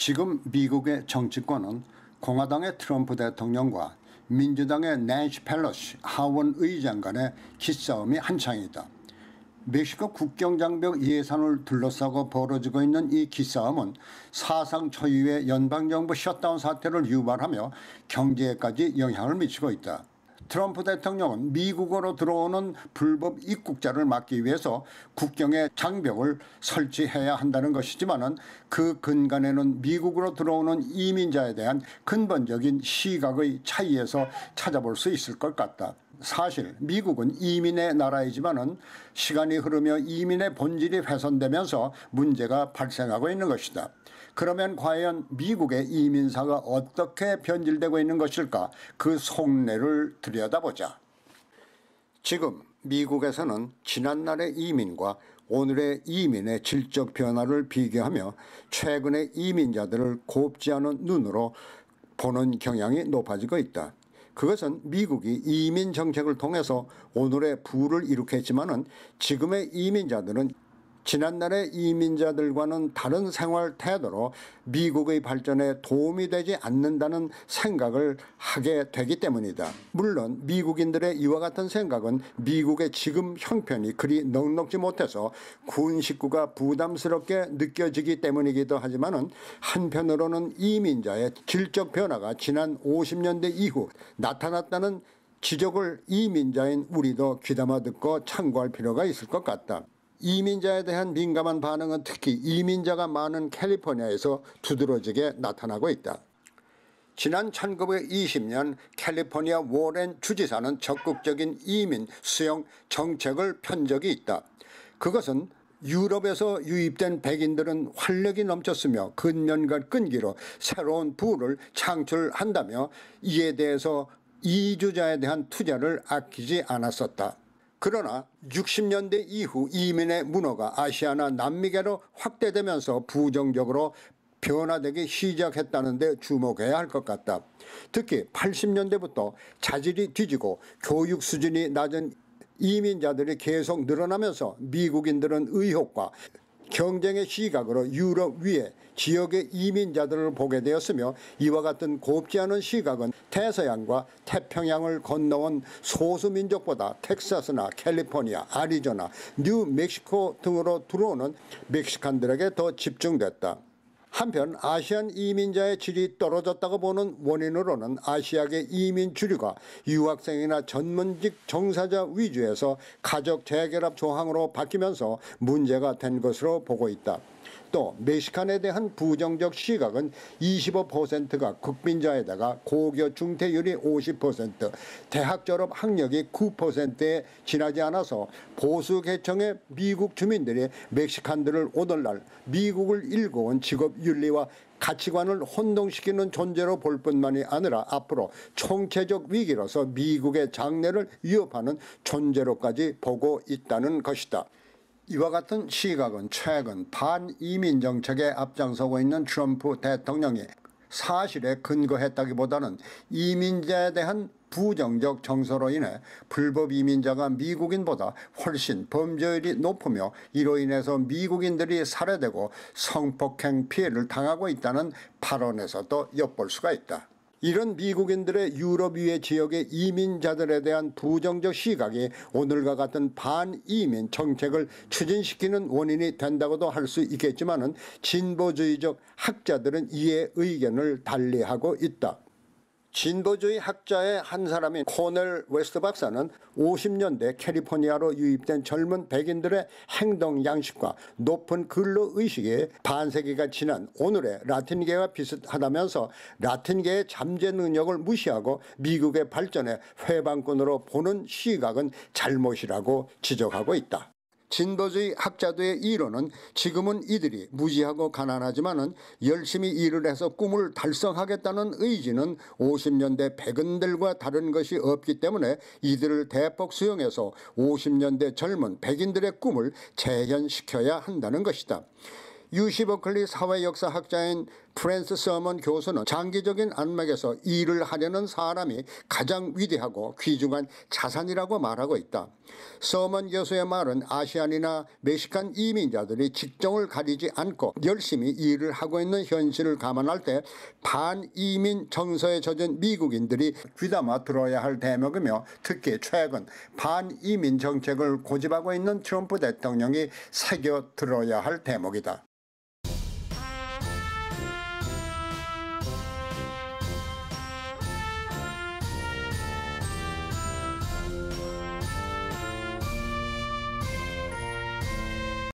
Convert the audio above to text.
지금 미국의 정치권은 공화당의 트럼프 대통령과 민주당의 낸시 펠로시 하원 의장 간의 기싸움이 한창이다. 멕시코 국경장벽 예산을 둘러싸고 벌어지고 있는 이 기싸움은 사상 초유의 연방정부 셧다운 사태를 유발하며 경제에까지 영향을 미치고 있다. 트럼프 대통령은 미국으로 들어오는 불법 입국자를 막기 위해서 국경에 장벽을 설치해야 한다는 것이지만 그 근간에는 미국으로 들어오는 이민자에 대한 근본적인 시각의 차이에서 찾아볼 수 있을 것 같다. 사실 미국은 이민의 나라이지만 시간이 흐르며 이민의 본질이 훼손되면서 문제가 발생하고 있는 것이다. 그러면 과연 미국의 이민사가 어떻게 변질되고 있는 것일까? 그 속내를 들여다보자. 지금 미국에서는 지난날의 이민과 오늘의 이민의 질적 변화를 비교하며 최근의 이민자들을 곱지 않은 눈으로 보는 경향이 높아지고 있다. 그것은 미국이 이민 정책을 통해서 오늘의 부를 일으켰지만 지금의 이민자들은 지난날의 이민자들과는 다른 생활 태도로 미국의 발전에 도움이 되지 않는다는 생각을 하게 되기 때문이다. 물론 미국인들의 이와 같은 생각은 미국의 지금 형편이 그리 넉넉지 못해서 군 식구가 부담스럽게 느껴지기 때문이기도 하지만 한편으로는 이민자의 질적 변화가 지난 50년대 이후 나타났다는 지적을 이민자인 우리도 귀담아 듣고 참고할 필요가 있을 것 같다. 이민자에 대한 민감한 반응은 특히 이민자가 많은 캘리포니아에서 두드러지게 나타나고 있다. 지난 1920년 캘리포니아 워렌 주지사는 적극적인 이민 수용 정책을 편 적이 있다. 그것은 유럽에서 유입된 백인들은 활력이 넘쳤으며 근면과 끈기로 새로운 부를 창출한다며 이에 대해서 이주자에 대한 투자를 아끼지 않았었다. 그러나 60년대 이후 이민의 문화가 아시아나 남미계로 확대되면서 부정적으로 변화되기 시작했다는 데 주목해야 할 것 같다. 특히 80년대부터 자질이 뒤지고 교육 수준이 낮은 이민자들이 계속 늘어나면서 미국인들은 의혹과 경쟁의 시각으로 유럽 위에 지역의 이민자들을 보게 되었으며 이와 같은 곱지 않은 시각은 대서양과 태평양을 건너온 소수민족보다 텍사스나 캘리포니아, 아리조나, 뉴멕시코 등으로 들어오는 멕시칸들에게 더 집중됐다. 한편 아시안 이민자의 질이 떨어졌다고 보는 원인으로는 아시아계 이민 주류가 유학생이나 전문직 종사자 위주에서 가족 재결합 조항으로 바뀌면서 문제가 된 것으로 보고 있다. 또 멕시칸에 대한 부정적 시각은 25%가 국빈자에다가 고교 중퇴율이 50%, 대학 졸업 학력이 9%에 지나지 않아서 보수 계층의 미국 주민들이 멕시칸들을 오늘날 미국을 일궈온 직업 윤리와 가치관을 혼동시키는 존재로 볼 뿐만이 아니라 앞으로 총체적 위기로서 미국의 장래를 위협하는 존재로까지 보고 있다는 것이다. 이와 같은 시각은 최근 반이민 정책에 앞장서고 있는 트럼프 대통령이 사실에 근거했다기보다는 이민자에 대한 부정적 정서로 인해 불법 이민자가 미국인보다 훨씬 범죄율이 높으며 이로 인해서 미국인들이 살해되고 성폭행 피해를 당하고 있다는 발언에서도 엿볼 수가 있다. 이런 미국인들의 유럽 위의 지역의 이민자들에 대한 부정적 시각이 오늘과 같은 반이민 정책을 추진시키는 원인이 된다고도 할 수 있겠지만 진보주의적 학자들은 이에 의견을 달리하고 있다. 진보주의 학자의 한 사람인 코넬 웨스트 박사는 50년대 캘리포니아로 유입된 젊은 백인들의 행동 양식과 높은 근로의식이 반세기가 지난 오늘의 라틴계와 비슷하다면서 라틴계의 잠재 능력을 무시하고 미국의 발전에 회방꾼으로 보는 시각은 잘못이라고 지적하고 있다. 진보주의 학자들의 이론은 지금은 이들이 무지하고 가난하지만 열심히 일을 해서 꿈을 달성하겠다는 의지는 50년대 백인들과 다른 것이 없기 때문에 이들을 대폭 수용해서 50년대 젊은 백인들의 꿈을 재현시켜야 한다는 것이다. UC 버클리 사회역사학자인 프랜스 서먼 교수는 장기적인 안목에서 일을 하려는 사람이 가장 위대하고 귀중한 자산이라고 말하고 있다. 서먼 교수의 말은 아시안이나 멕시칸 이민자들이 직종을 가리지 않고 열심히 일을 하고 있는 현실을 감안할 때 반이민 정서에 젖은 미국인들이 귀담아 들어야 할 대목이며, 특히 최근 반이민 정책을 고집하고 있는 트럼프 대통령이 새겨 들어야 할 대목이다.